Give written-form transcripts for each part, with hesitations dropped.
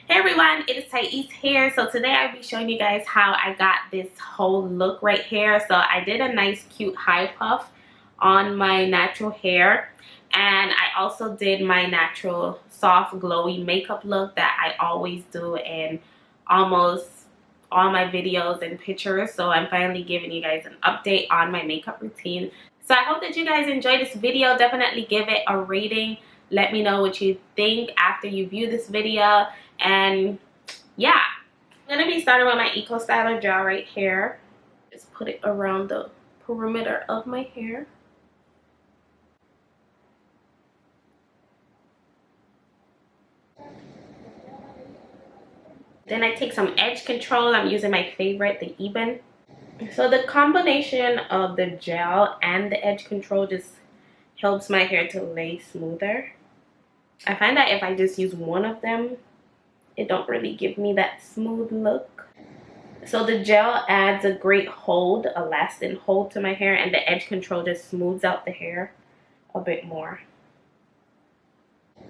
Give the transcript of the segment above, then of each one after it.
Hey everyone, it is Thais here. So today I'll be showing you guys how I got this whole look right here. So I did a nice cute high puff on my natural hair, and I also did my natural soft glowy makeup look that I always do in almost all my videos and pictures. So I'm finally giving you guys an update on my makeup routine. So I hope that you guys enjoy this video. Definitely give it a rating. Let me know what you think after you view this video. And yeah, I'm gonna be starting with my Eco Styler gel right here. Just put it around the perimeter of my hair. Then I take some edge control. I'm using my favorite, the Eben. So the combination of the gel and the edge control just helps my hair to lay smoother. I find that if I just use one of them, it don't really give me that smooth look. So the gel adds a great hold, a lasting hold to my hair, and the edge control just smooths out the hair a bit more.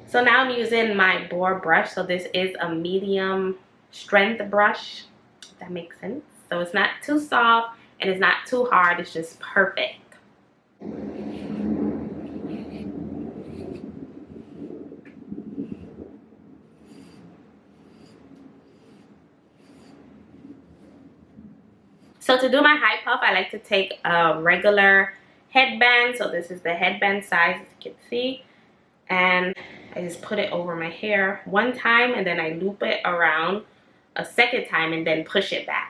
So now I'm using my Boar brush. So this is a medium strength brush, if that makes sense. So it's not too soft and it's not too hard, it's just perfect. So to do my high puff, I like to take a regular headband. So this is the headband size, as you can see. And I just put it over my hair one time, and then I loop it around a second time and then push it back.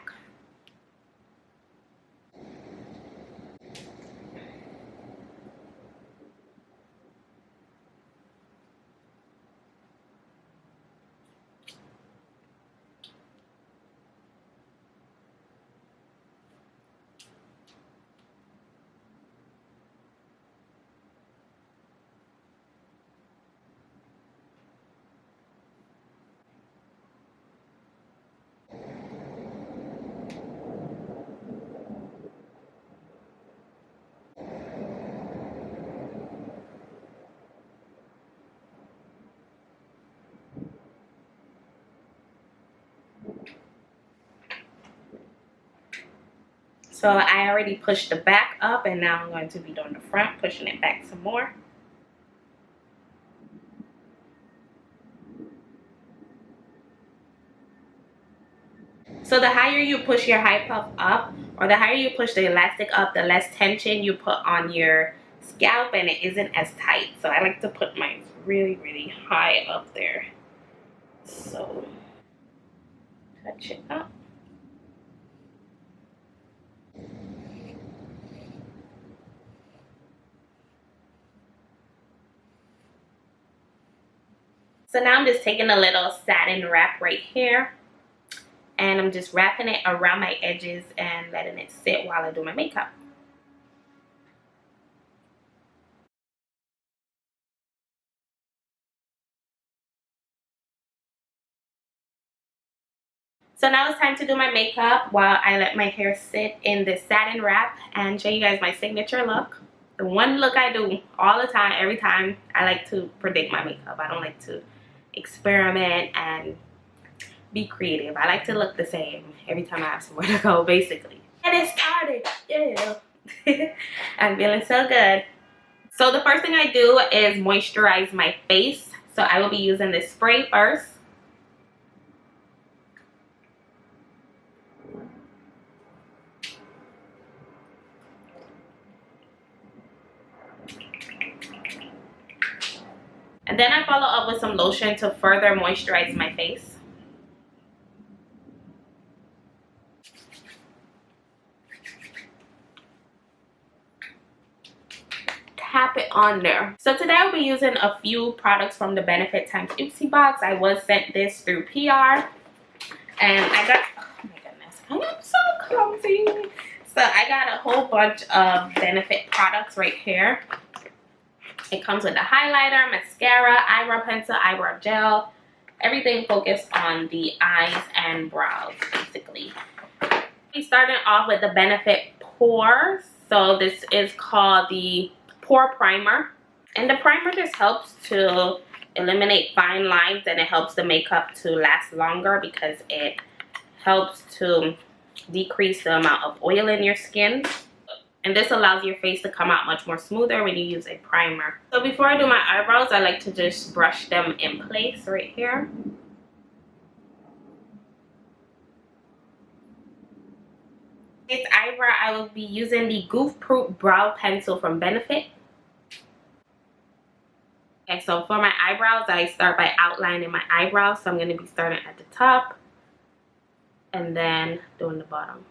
So I already pushed the back up, and now I'm going to be doing the front, pushing it back some more. So the higher you push your high puff up, or the higher you push the elastic up, the less tension you put on your scalp, and it isn't as tight. So I like to put mine really, really high up there. So touch it up. So now I'm just taking a little satin wrap right here, and I'm just wrapping it around my edges and letting it sit while I do my makeup. So now it's time to do my makeup while I let my hair sit in this satin wrap and show you guys my signature look. The one look I do all the time, every time. I like to predict my makeup. I don't like to experiment and be creative. I like to look the same every time I have somewhere to go, basically. Get it started. Yeah. I'm feeling so good. So the first thing I do is moisturize my face. So I will be using this spray first. And then I follow up with some lotion to further moisturize my face. Tap it on there. So today I'll be using a few products from the Benefit Times Oopsie box. I was sent this through PR. And I got, oh my goodness, I am so clumsy. So I got a whole bunch of Benefit products right here. It comes with a highlighter, mascara, eyebrow pencil, eyebrow gel, everything focused on the eyes and brows, basically. We started off with the Benefit Pore. So this is called the Pore Primer. And the primer just helps to eliminate fine lines, and it helps the makeup to last longer because it helps to decrease the amount of oil in your skin. And this allows your face to come out much more smoother when you use a primer. So before I do my eyebrows, I like to just brush them in place right here. This eyebrow, I will be using the Goof Proof Brow Pencil from Benefit. Okay, so for my eyebrows, I start by outlining my eyebrows. So I'm going to be starting at the top and then doing the bottom.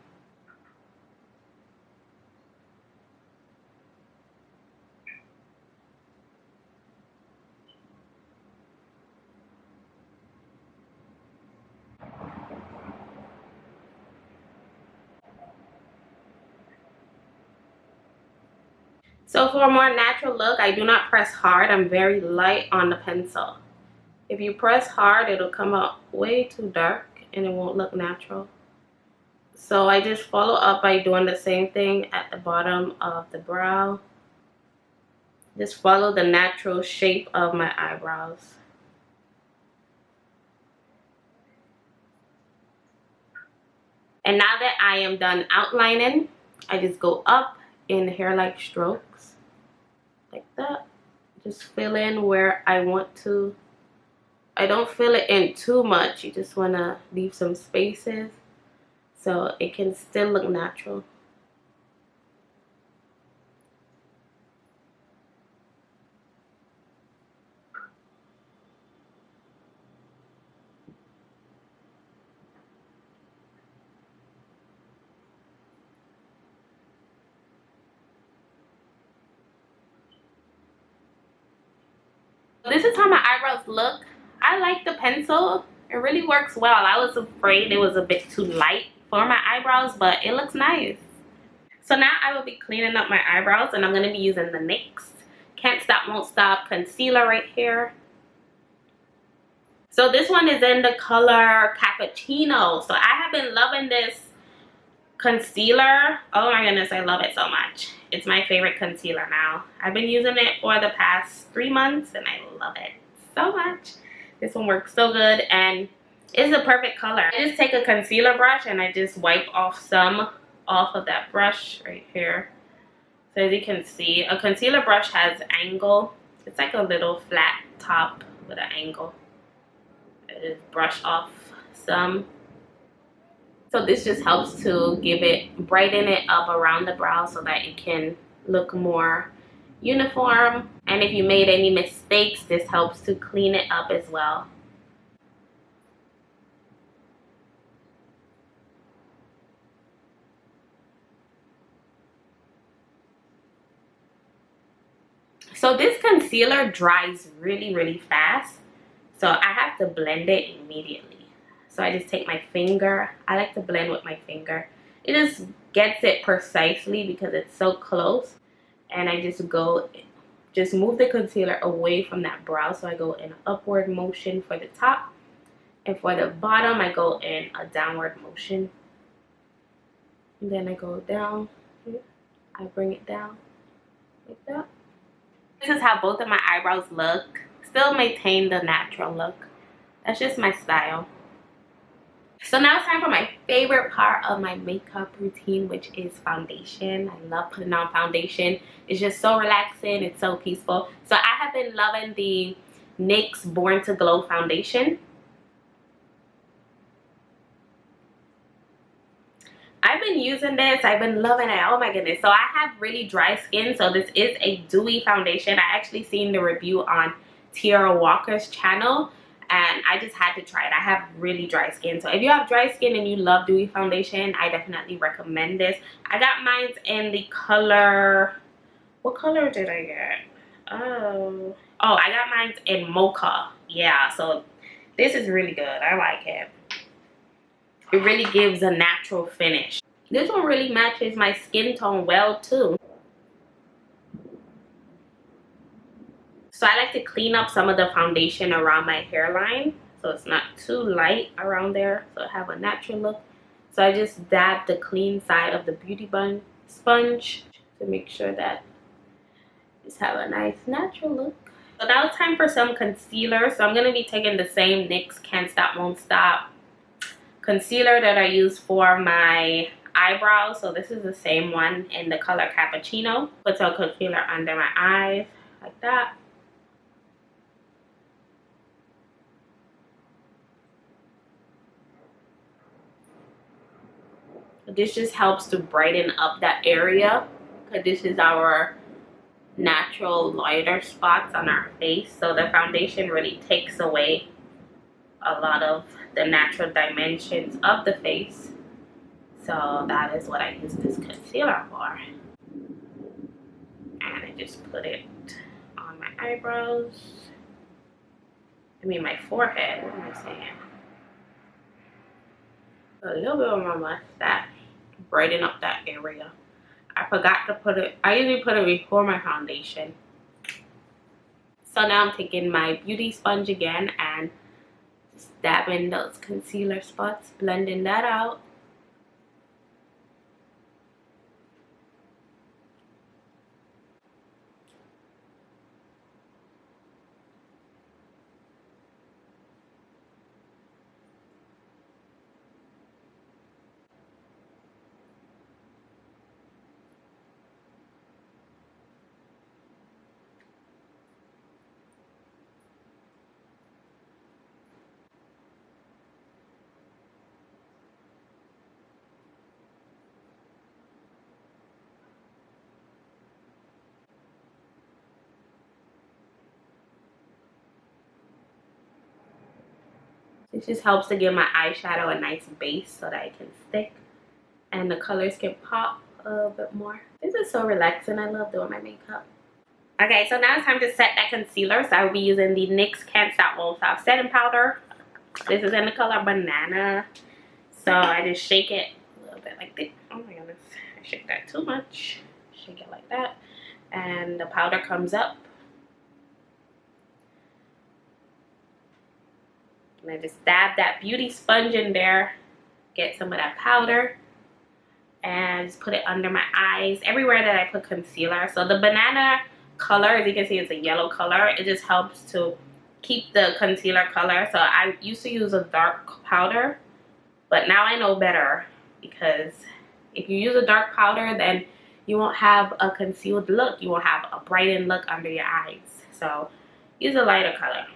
So for a more natural look, I do not press hard. I'm very light on the pencil. If you press hard, it'll come out way too dark and it won't look natural. So I just follow up by doing the same thing at the bottom of the brow. Just follow the natural shape of my eyebrows. And now that I am done outlining, I just go up in hair-like strokes, like that. Just fill in where I want to. I don't fill it in too much. You just want to leave some spaces so it can still look natural. This is how my eyebrows look. I like the pencil. It really works well. I was afraid it was a bit too light for my eyebrows, but it looks nice. So now I will be cleaning up my eyebrows, and I'm going to be using the NYX Can't Stop Won't Stop concealer right here. So this one is in the color Cappuccino. So I have been loving this concealer. Oh my goodness, I love it so much. It's my favorite concealer now. I've been using it for the past 3 months and I love it so much. This one works so good and it's the perfect color. I just take a concealer brush and I just wipe off some off of that brush right here. So as you can see, a concealer brush has angle. It's like a little flat top with an angle. I just brush off some. So this just helps to give it, brighten it up around the brow so that it can look more uniform. And if you made any mistakes, this helps to clean it up as well. So this concealer dries really, really fast. So I have to blend it immediately. So I just take my finger. I like to blend with my finger. It just gets it precisely because it's so close. And I just move the concealer away from that brow. So I go in an upward motion for the top. And for the bottom, I go in a downward motion. And then I go down. I bring it down like that. This is how both of my eyebrows look. Still maintain the natural look. That's just my style. So now it's time for my favorite part of my makeup routine, which is foundation. I love putting on foundation. It's just so relaxing. It's so peaceful. So I have been loving the NYX Born to Glow foundation. I've been using this. I've been loving it. Oh my goodness. So I have really dry skin. So this is a dewy foundation. I actually seen the review on Tiara Walker's channel. And I just had to try it. I have really dry skin. So if you have dry skin and you love dewy foundation, I definitely recommend this. I got mine in the color... What color did I get? Oh, I got mine in mocha. Yeah, so this is really good. I like it. It really gives a natural finish. This one really matches my skin tone well too. So I like to clean up some of the foundation around my hairline so it's not too light around there, so I have a natural look. So I just dab the clean side of the beauty sponge to make sure that just have a nice natural look. So now it's time for some concealer. So I'm going to be taking the same NYX Can't Stop Won't Stop concealer that I use for my eyebrows. So this is the same one in the color Cappuccino. Put some concealer under my eyes like that. This just helps to brighten up that area, because this is our natural lighter spots on our face. So the foundation really takes away a lot of the natural dimensions of the face. So that is what I use this concealer for. And I just put it on my eyebrows. I mean my forehead, what am I saying? A little bit on my mustache, brighten up that area. I forgot to put it, I usually put it before my foundation. So now I'm taking my beauty sponge again and just dabbing those concealer spots, blending that out. It just helps to give my eyeshadow a nice base so that it can stick and the colors can pop a little bit more. This is so relaxing. I love doing my makeup. Okay, so now it's time to set that concealer. So I will be using the NYX Can't Stop Won't Stop setting powder. This is in the color Banana. So I just shake it a little bit like this. Oh my goodness, I shake that too much. Shake it like that. And the powder comes up. And I just dab that beauty sponge in there. Get some of that powder. And just put it under my eyes. Everywhere that I put concealer. So the Banana color, as you can see, it's a yellow color. It just helps to keep the concealer color. So I used to use a dark powder. But now I know better, because if you use a dark powder, then you won't have a concealed look. You won't have a brightened look under your eyes. So use a lighter color.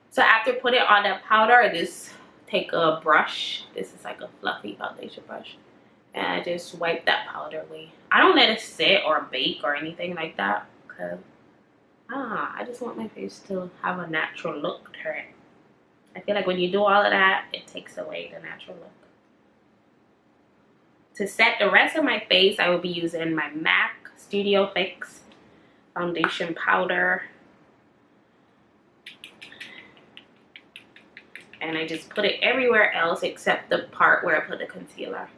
So after putting on that powder, I just take a brush. This is like a fluffy foundation brush. And I just wipe that powder away. I don't let it sit or bake or anything like that, because I just want my face to have a natural look to it. I feel like when you do all of that, it takes away the natural look. To set the rest of my face, I will be using my MAC Studio Fix foundation powder. And I just put it everywhere else except the part where I put the concealer.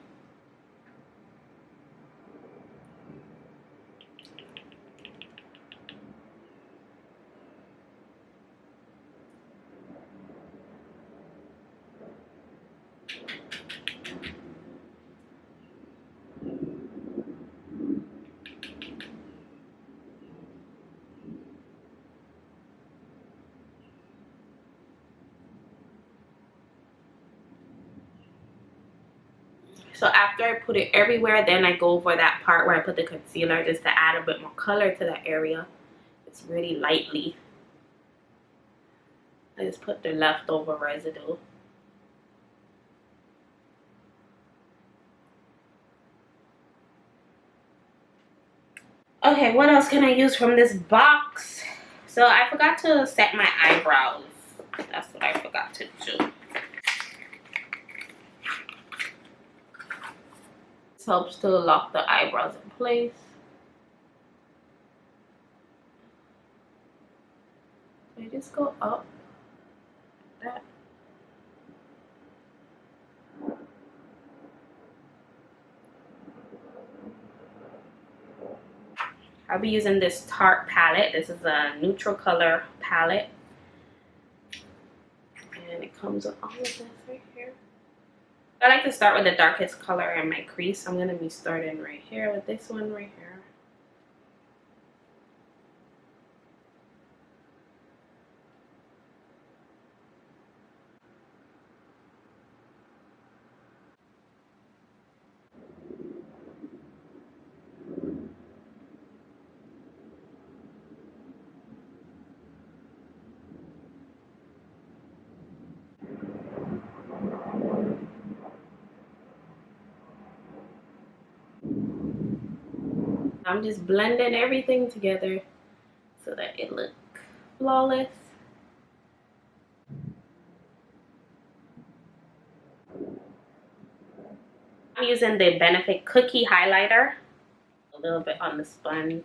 So after I put it everywhere, then I go over that part where I put the concealer just to add a bit more color to that area. It's really lightly. I just put the leftover residue. Okay, what else can I use from this box? So I forgot to set my eyebrows. That's what I forgot to do. This helps to lock the eyebrows in place. So you just go up like that. I'll be using this Tarte palette. This is a neutral color palette. And it comes with all of this right here. I like to start with the darkest color in my crease. I'm going to be starting right here with this one right here. I'm just blending everything together so that it looks flawless. I'm using the Benefit Cookie Highlighter. A little bit on the sponge.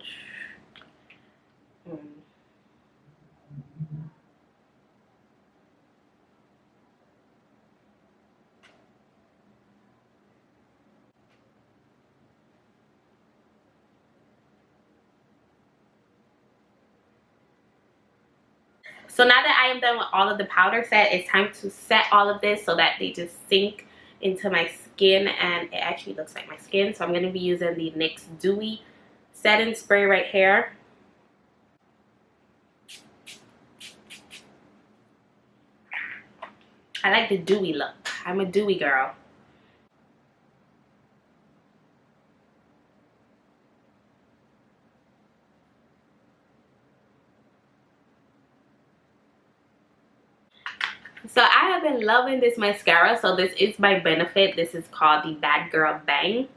So now that I am done with all of the powder set, it's time to set all of this so that they just sink into my skin and it actually looks like my skin. So I'm going to be using the NYX Dewy setting spray right here. I like the dewy look. I'm a dewy girl. So I have been loving this mascara. So this is by Benefit. This is called the Bad Girl Bang.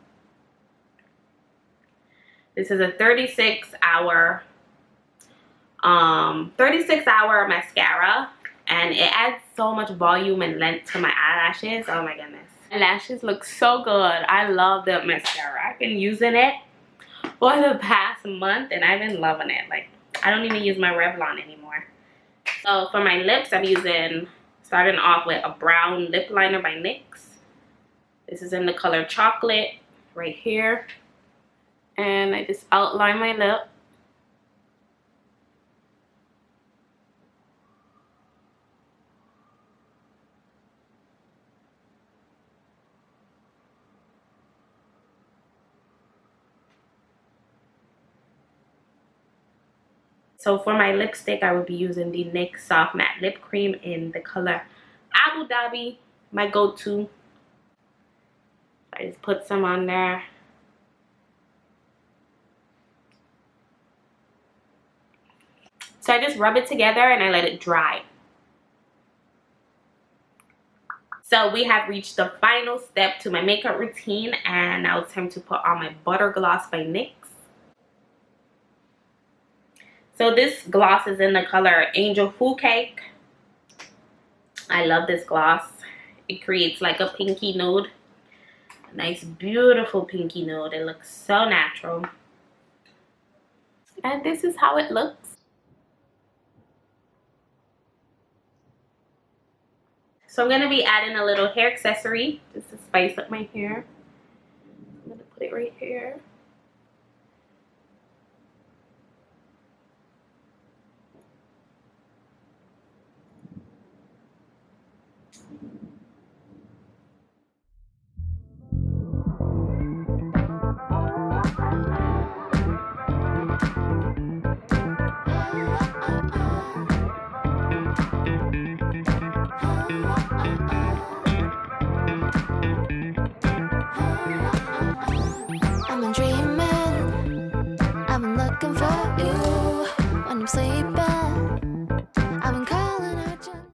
This is a 36 hour mascara, and it adds so much volume and length to my eyelashes. Oh my goodness. My lashes look so good. I love the mascara. I've been using it for the past month and I've been loving it. Like, I don't even use my Revlon anymore. So for my lips, I'm starting off with a brown lip liner by NYX. This is in the color Chocolate right here. And I just outline my lip. So for my lipstick, I will be using the NYX Soft Matte Lip Cream in the color Abu Dhabi, my go-to. I just put some on there. So I just rub it together and I let it dry. So we have reached the final step to my makeup routine, and now it's time to put on my Butter Gloss by NYX. So this gloss is in the color Angel Food Cake. I love this gloss. It creates like a pinky nude. A nice, beautiful pinky nude. It looks so natural. And this is how it looks. So I'm going to be adding a little hair accessory just to spice up my hair. I'm going to put it right here.